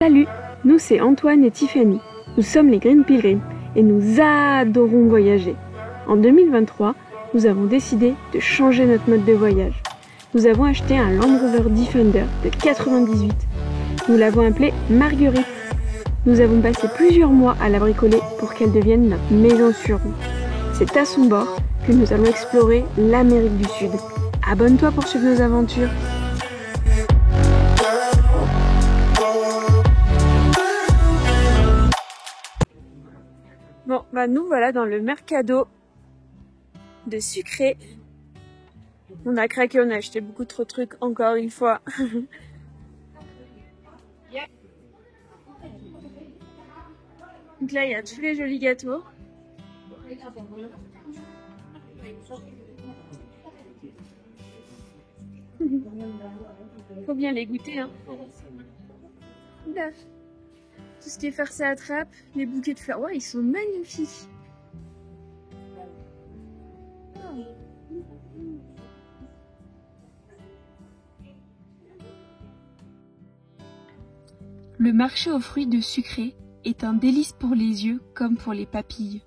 Salut, nous c'est Antoine et Tiffany. Nous sommes les Green Pilgrims et nous adorons voyager. En 2023, nous avons décidé de changer notre mode de voyage. Nous avons acheté un Land Rover Defender de 98. Nous l'avons appelée Marguerite. Nous avons passé plusieurs mois à la bricoler pour qu'elle devienne notre maison sur roue. C'est à son bord que nous allons explorer l'Amérique du Sud. Abonne-toi pour suivre nos aventures. Bon, bah nous voilà dans le Mercado de Sucré. On a craqué, on a acheté beaucoup trop de trucs encore une fois. Donc là, il y a tous les jolis gâteaux. Faut bien les goûter, hein. Là. Tout ce qui est farce à attrape, les bouquets de fleurs, ouais, ils sont magnifiques. Le marché aux fruits de Sucré est un délice pour les yeux comme pour les papilles.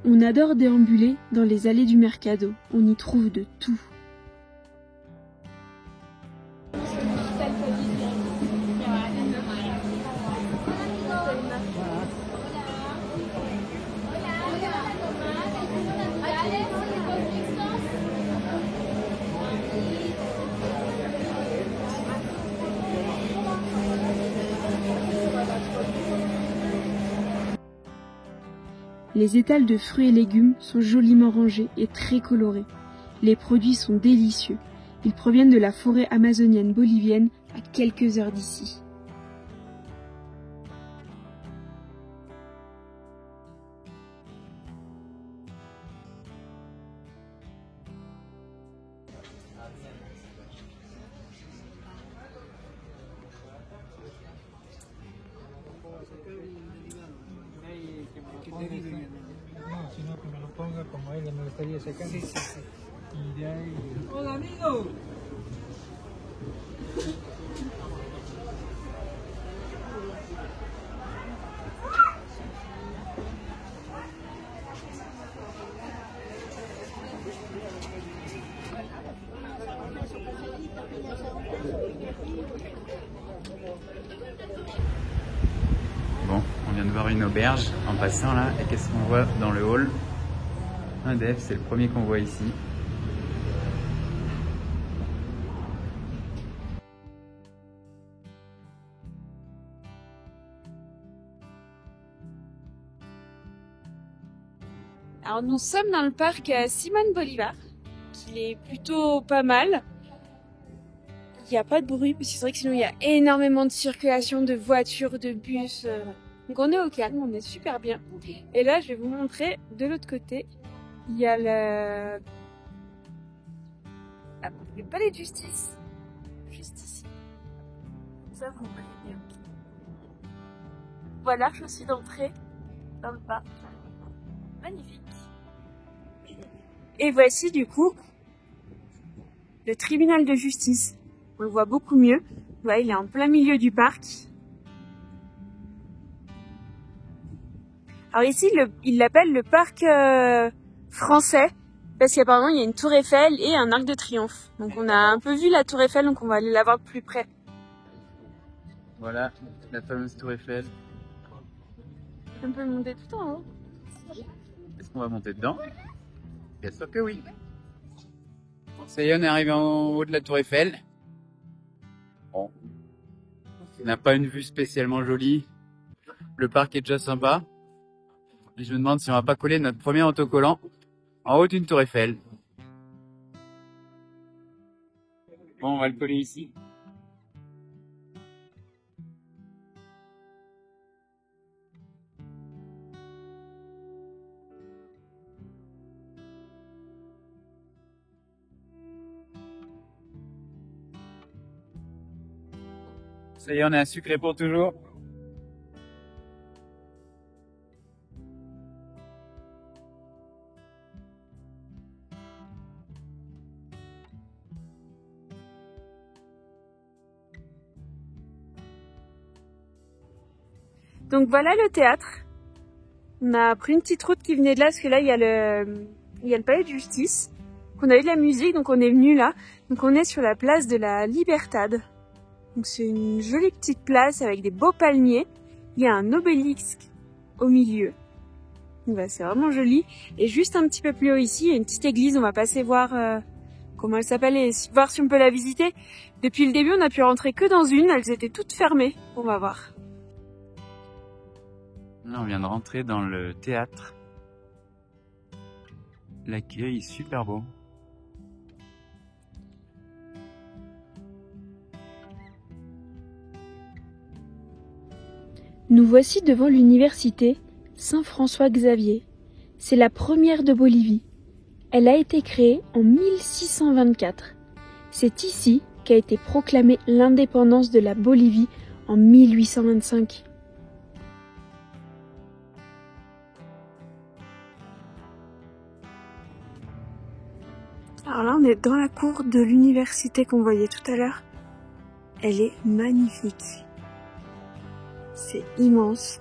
On adore déambuler dans les allées du Mercado, on y trouve de tout. Les étals de fruits et légumes sont joliment rangés et très colorés. Les produits sont délicieux. Ils proviennent de la forêt amazonienne bolivienne à quelques heures d'ici. No, sino que me lo ponga como a ella me gustaría secar. Sí, sí, sí. Y de ahí... ¡Hola, amigo! Bon, on vient de voir une auberge en passant là, et qu'est-ce qu'on voit dans le hall? Un DF, c'est le premier qu'on voit ici. Alors nous sommes dans le parc Simone Bolivar, qui est plutôt pas mal. Il n'y a pas de bruit, parce que c'est vrai que sinon il y a énormément de circulation de voitures, de bus. Donc on est au calme, on est super bien. Et là je vais vous montrer de l'autre côté, il y a le palais de justice, juste ici. Ça vous voyez bien. Voilà, je suis d'entrée dans le parc. Magnifique. Et voici du coup le tribunal de justice. On le voit beaucoup mieux. Voilà, il est en plein milieu du parc. Alors ici, il l'appelle le parc français parce qu'apparemment il y a une tour Eiffel et un arc de triomphe. Donc on a un peu vu la tour Eiffel, donc on va aller la voir de plus près. Voilà, la fameuse tour Eiffel. On peut monter tout en haut. Est-ce qu'on va monter dedans? Bien sûr que oui. Ça y est, on est arrivé en haut de la tour Eiffel. Bon, on n'a pas une vue spécialement jolie. Le parc est déjà sympa. Et je me demande si on va pas coller notre premier autocollant en haut d'une tour Eiffel. Bon, on va le coller ici. Ça y est, on est à Sucré pour toujours. Donc voilà le théâtre. On a pris une petite route qui venait de là, parce que là il y a le palais de justice. On a eu de la musique, donc on est venu là. Donc on est sur la place de la Libertad. Donc c'est une jolie petite place avec des beaux palmiers. Il y a un obélisque au milieu. Donc bah, c'est vraiment joli. Et juste un petit peu plus haut ici, il y a une petite église. On va passer voir comment elle s'appelle et voir si on peut la visiter. Depuis le début, on a pu rentrer que dans une. Elles étaient toutes fermées. On va voir. Là, on vient de rentrer dans le théâtre. L'accueil est super beau. Nous voici devant l'université Saint-François-Xavier. C'est la première de Bolivie. Elle a été créée en 1624. C'est ici qu'a été proclamée l'indépendance de la Bolivie en 1825. Alors là, on est dans la cour de l'université qu'on voyait tout à l'heure. Elle est magnifique. C'est immense.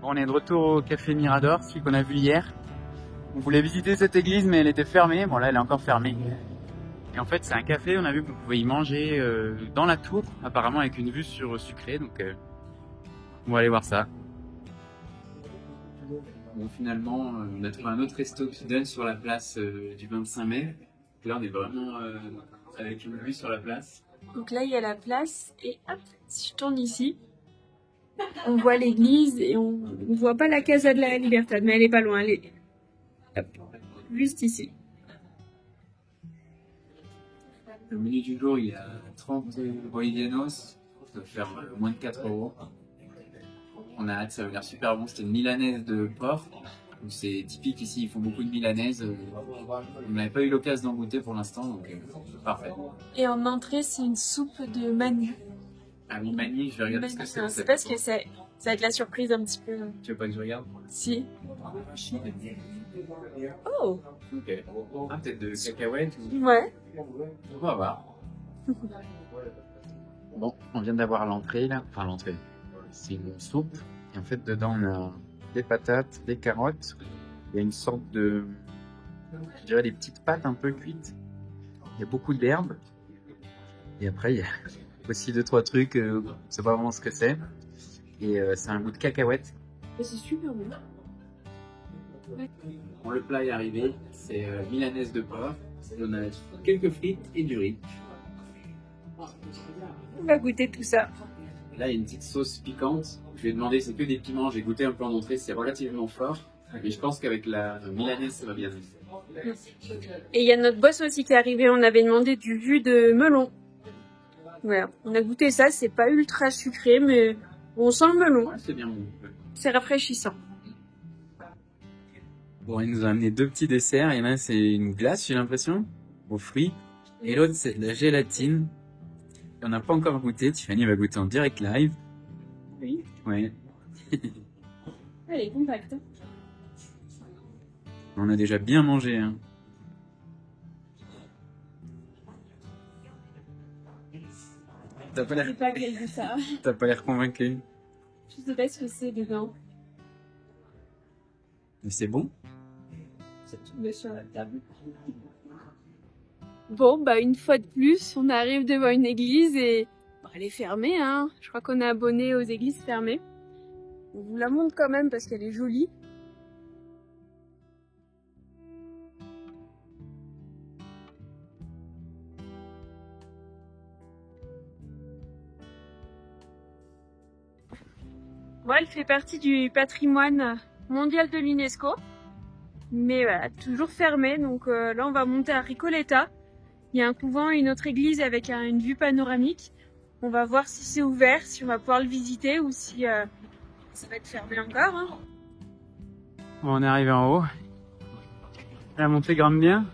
Bon, on est de retour au café Mirador, celui qu'on a vu hier. On voulait visiter cette église, mais elle était fermée. Bon, là, elle est encore fermée. Et en fait, c'est un café, on a vu qu'on pouvait y manger dans la tour, apparemment avec une vue sur Sucré, donc on va aller voir ça. Bon, finalement, on a trouvé un autre resto qui donne sur la place du 25 mai. Là, on est vraiment avec une vue sur la place. Donc là, il y a la place et hop, si je tourne ici, on voit l'église et on ne voit pas la Casa de la Libertad, mais elle est pas loin, elle est hop, juste ici. Au menu du jour, il y a 30 bolivianos, ça doit faire moins de 4 €. On a hâte, ça va l'air super bon. C'était une milanaise de porc. C'est typique ici, ils font beaucoup de milanaises. On n'avait pas eu l'occasion d'en goûter pour l'instant, donc parfait. Et en entrée, c'est une soupe de mani. Ah oui, mani, je vais regarder ce que c'est. C'est parce que c'est. Ça va être la surprise un petit peu. Tu veux pas que je regarde? Si. Oh! Ok. Ah, peut-être de cacahuètes ou... Ouais. On va voir. Bon, on vient d'avoir l'entrée là. Enfin, l'entrée. C'est une soupe. Et en fait, dedans, on a des patates, des carottes. Il y a une sorte de... Je dirais des petites pâtes un peu cuites. Il y a beaucoup d'herbes. Et après, il y a aussi 2-3 trucs. Je ne sais pas vraiment ce que c'est. Et c'est un goût de cacahuètes. C'est super bon. Bon, le plat est arrivé. C'est milanaise de porc. On a quelques frites et du riz. On va goûter tout ça. Là, il y a une petite sauce piquante. Je lui ai demandé, c'est que des piments. J'ai goûté un peu en entrée, c'est relativement fort. Mais je pense qu'avec la milanaise, ça va bien. Et il y a notre boss aussi qui est arrivé. On avait demandé du jus de melon. Voilà, on a goûté ça. C'est pas ultra sucré, mais on sent le melon. Ouais, c'est bien bon. C'est rafraîchissant. Bon, il nous a amené 2 petits desserts. Il y en a un, c'est une glace, j'ai l'impression, aux fruits. Et l'autre, c'est de la gélatine. Et on n'a pas encore goûté. Tiffany va goûter en direct live. Oui. Ouais. Elle est compacte. On a déjà bien mangé. Hein. T'as pas l'air... C'est pas grave ça. T'as pas l'air convaincu. Je sais pas ce que c'est dedans. Mais c'est bon. C'est tombé sur la table. Bon, bah une fois de plus, on arrive devant une église et bah, elle est fermée. Hein. Je crois qu'on est abonné aux églises fermées. On vous la montre quand même parce qu'elle est jolie. Bon, elle fait partie du patrimoine mondial de l'UNESCO. Mais voilà, toujours fermée. Donc là, on va monter à Recoleta. Il y a un couvent et une autre église avec une vue panoramique. On va voir si c'est ouvert, si on va pouvoir le visiter ou si ça va être fermé encore. Hein. Bon, on est arrivé en haut. La montée grimpe bien.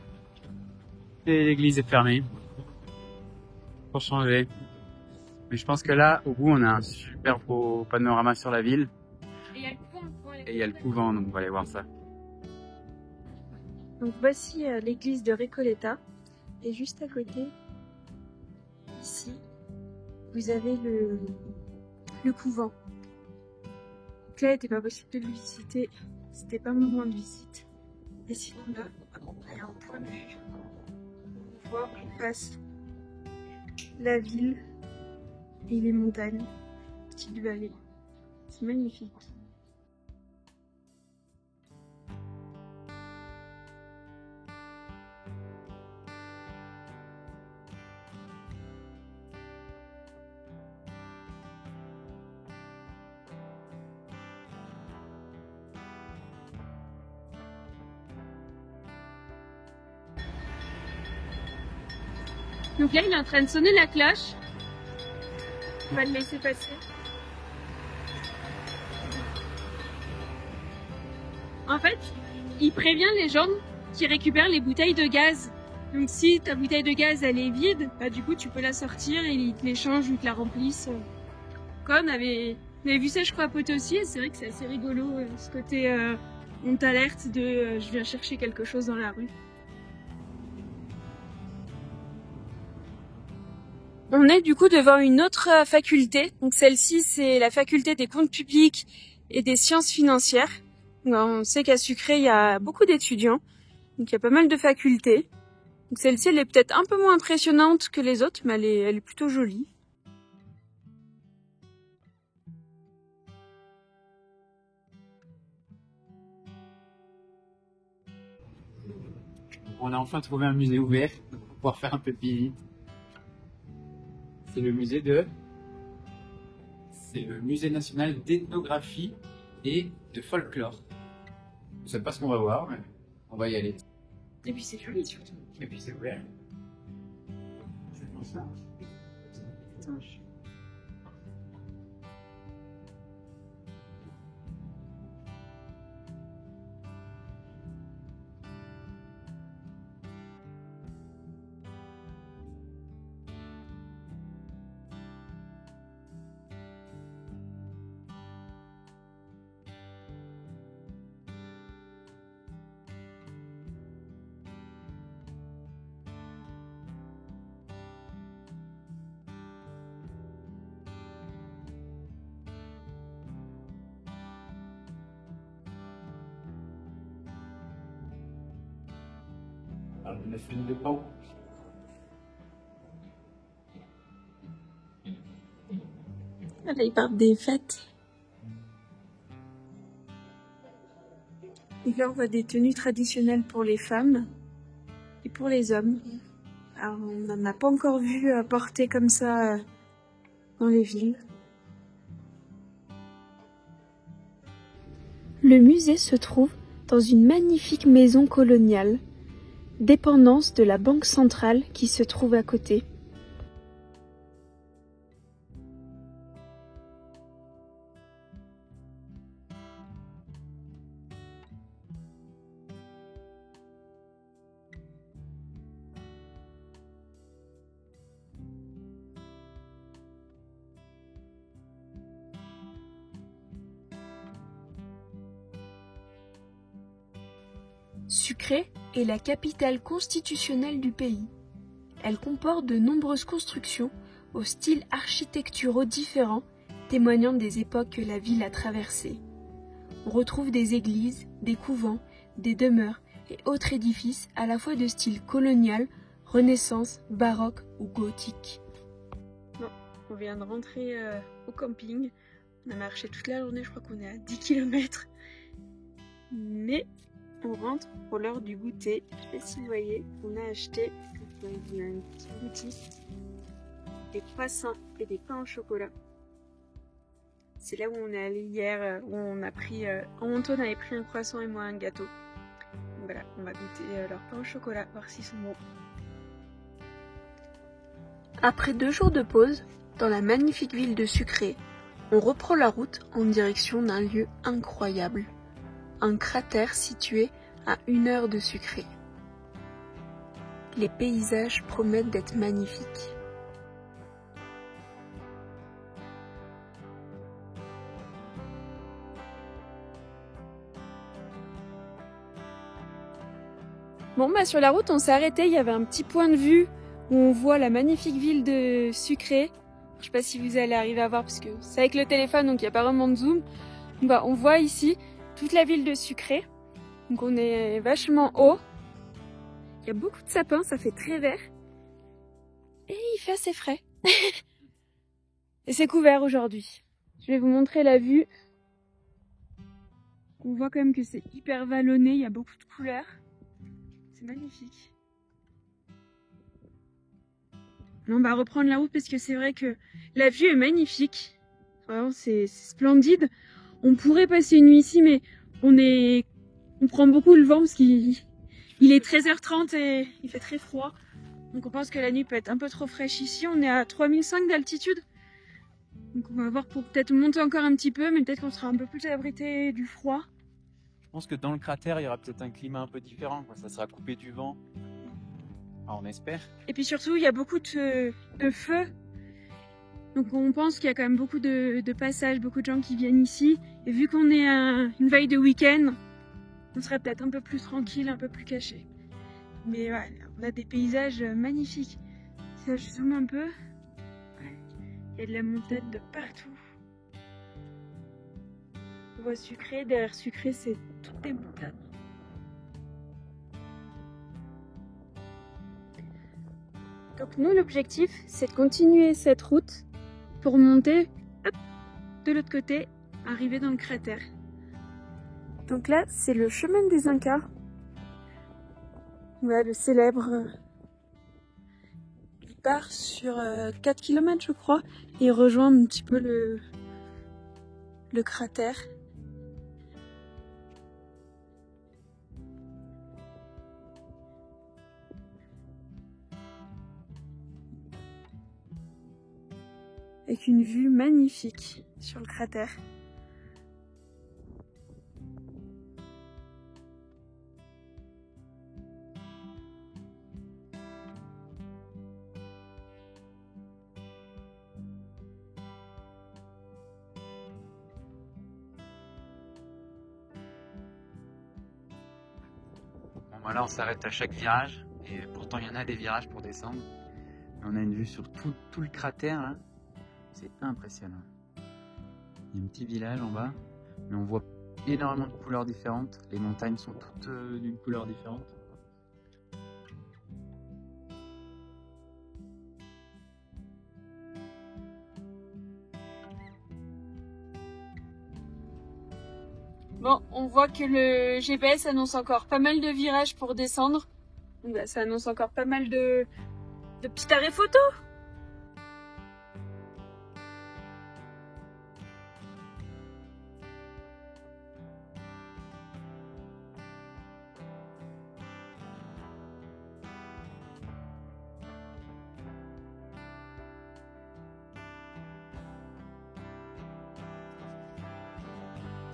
Et l'église est fermée. Pour changer. Mais je pense que là, au bout, on a un super beau panorama sur la ville. Et il y a le couvent. Et il y a le couvent, donc on va aller voir ça. Donc voici l'église de Recoleta. Et juste à côté, ici, vous avez le couvent. Donc là, il n'était pas possible de le visiter. C'était pas mon moment de visite. Et sinon là, on est en point de vue. On voit en face la ville et les montagnes, petite vallée. C'est magnifique. Donc là, il est en train de sonner la cloche. On va le laisser passer. En fait, il prévient les gens qui récupèrent les bouteilles de gaz. Donc si ta bouteille de gaz elle est vide, bah du coup tu peux la sortir et ils te l'échangent ou te la remplissent. Comme on avait vu ça je crois à Potosi, et c'est vrai que c'est assez rigolo ce côté on t'alerte de je viens chercher quelque chose dans la rue. On est du coup devant une autre faculté. Donc celle-ci, c'est la faculté des comptes publics et des sciences financières. On sait qu'à Sucré, il y a beaucoup d'étudiants. Donc il y a pas mal de facultés. Donc celle-ci, elle est peut-être un peu moins impressionnante que les autres, mais elle est plutôt jolie. On a enfin trouvé un musée ouvert pour pouvoir faire un peu de visite. C'est le musée national d'ethnographie et de folklore. Je sais pas ce qu'on va voir, mais on va y aller. Et puis c'est joli surtout. Et puis c'est ouvert. C'est pour ça. Attends, La film de Pau. là, ils parlent des fêtes. Et là, on voit des tenues traditionnelles pour les femmes et pour les hommes. Alors, on n'en a pas encore vu porter comme ça dans les villes. Le musée se trouve dans une magnifique maison coloniale, dépendance de la banque centrale qui se trouve à côté. Sucré est la capitale constitutionnelle du pays. Elle comporte de nombreuses constructions aux styles architecturaux différents, témoignant des époques que la ville a traversées. On retrouve des églises, des couvents, des demeures et autres édifices à la fois de style colonial, renaissance, baroque ou gothique. Bon, on vient de rentrer au camping. On a marché toute la journée, je crois qu'on est à 10 km. Mais on rentre pour l'heure du goûter. Je sais pas si vous voyez, on a acheté dans une petite boutique des croissants et des pains au chocolat. C'est là où on est allé hier, où on a pris, Antoine avait pris un croissant et moi un gâteau. Donc voilà, on va goûter leur pain au chocolat, voir s'ils sont bons. Après 2 jours de pause, dans la magnifique ville de Sucré, on reprend la route en direction d'un lieu incroyable. un cratère situé à 1 heure de Sucré. Les paysages promettent d'être magnifiques. Bon bah sur la route on s'est arrêté, il y avait un petit point de vue où on voit la magnifique ville de Sucré. Je sais pas si vous allez arriver à voir parce que c'est avec le téléphone donc il n'y a pas vraiment de zoom. Bah, on voit ici toute la ville de Sucré. Donc on est vachement haut. Il y a beaucoup de sapins, ça fait très vert. Et il fait assez frais. Et c'est couvert aujourd'hui. Je vais vous montrer la vue. On voit quand même que c'est hyper vallonné, il y a beaucoup de couleurs. C'est magnifique. On va reprendre la route parce que c'est vrai que la vue est magnifique. Vraiment, c'est splendide. On pourrait passer une nuit ici, mais on prend beaucoup le vent parce qu'il est 13h30 et il fait très froid. Donc on pense que la nuit peut être un peu trop fraîche ici. On est à 3005 d'altitude. Donc on va voir pour peut-être monter encore un petit peu, mais peut-être qu'on sera un peu plus abrité du froid. Je pense que dans le cratère, il y aura peut-être un climat un peu différent, quoi. Ça sera coupé du vent. Ah, on espère. Et puis surtout, il y a beaucoup de feux. Donc on pense qu'il y a quand même beaucoup de passages, beaucoup de gens qui viennent ici. Et vu qu'on est une veille de week-end, on serait peut-être un peu plus tranquille, un peu plus caché. Mais ouais, on a des paysages magnifiques. Si je zoome un peu, il y a de la montagne de partout. On voit Sucré, derrière Sucré, c'est toutes des montagnes. Donc nous, l'objectif, c'est de continuer cette route pour monter de l'autre côté, arriver dans le cratère. Donc là, c'est le chemin des Incas. Voilà, le célèbre. Il part sur 4 km, je crois, et il rejoint un petit peu le cratère. Avec une vue magnifique sur le cratère. Bon, voilà, on s'arrête à chaque virage, et pourtant il y en a des virages pour descendre. Et on a une vue sur tout le cratère, là. C'est impressionnant. Il y a un petit village en bas, mais on voit énormément de couleurs différentes. Les montagnes sont toutes d'une couleur différente. Bon, on voit que le GPS annonce encore pas mal de virages pour descendre. Donc, bah, ça annonce encore pas mal de petits arrêts photo.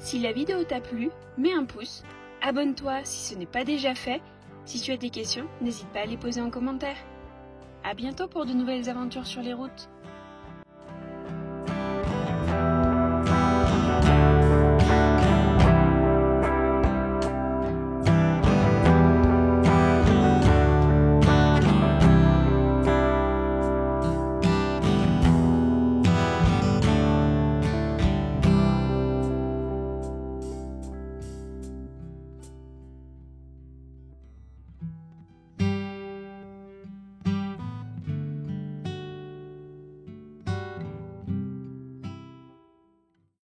Si la vidéo t'a plu, mets un pouce, abonne-toi si ce n'est pas déjà fait. Si tu as des questions, n'hésite pas à les poser en commentaire. À bientôt pour de nouvelles aventures sur les routes.